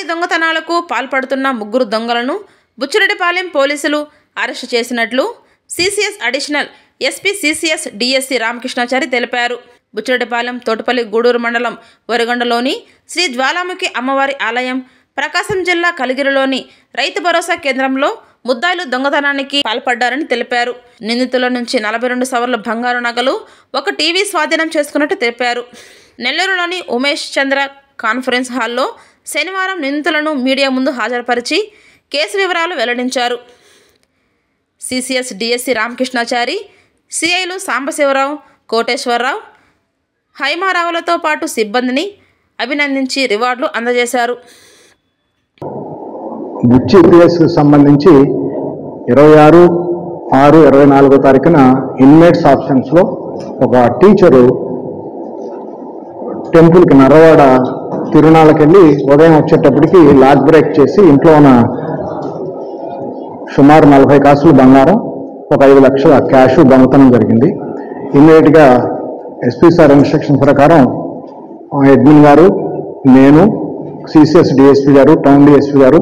భారీ దొంగతనాలకు పాల్పడుతున్న ముగ్గురు దొంగలను బుచ్చిరెడ్డిపాలెం పోలీసులు అరెస్టు చేసినట్లు CCS additional SP CCS DSC Ramakrishnachari తెలిపారు. బుచ్చిరెడ్డిపాలెం తోటపల్లి గూడూరు మండలం వరిగొండలోని శ్రీ జ్వాలాముఖి అమ్మవారి ఆలయం, ప్రకాశం జిల్లా కలిగిరిలోని రైతు భరోసా కేంద్రంలో ముద్దాయిలు దొంగతనానికి పాల్పడ్డారని తెలిపారు. నిందితుల నుంచి 42 సవర్ల బంగారు నగలు, ఒక టీవీ స్వాధీనం చేసుకున్నట్టు తెలిపారు. నెల్లూరులోని ఉమేష్ చంద్ర కాన్ఫరెన్స్ హాల్లో శనివారం నిందితులను మీడియా ముందు హాజరుపరిచి కేసు వివరాలు వెల్లడించారు. సిసిఎస్ డిఎస్సి రామకృష్ణాచారి, సిఐలు సాంబశివరావు, కోటేశ్వరరావు, హైమారావులతో పాటు సిబ్బందిని అభినందించి రివార్డులు అందజేశారు. బుచ్చి పిఎస్కి సంబంధించి 26/6/24 ఇన్మేట్స్ ఆప్షన్స్లో ఒక టీచరు టెంపుల్కి నర్రవాడ తిరునాళ్ళకి వెళ్ళి ఉదయం వచ్చేటప్పటికి లాక్ బ్రేక్ చేసి ఇంట్లో ఉన్న సుమారు 40 కాసులు బంగారం, ఒక 5 లక్షల క్యాష్ దొంగతనం జరిగింది. ఇమ్మీడియట్గా ఎస్పీ సార్ ఇన్స్ట్రక్షన్ ప్రకారం అడ్మిన్ గారు, నేను, సిసిఎస్ డిఎస్పీ గారు, టౌన్ డిఎస్పీ గారు,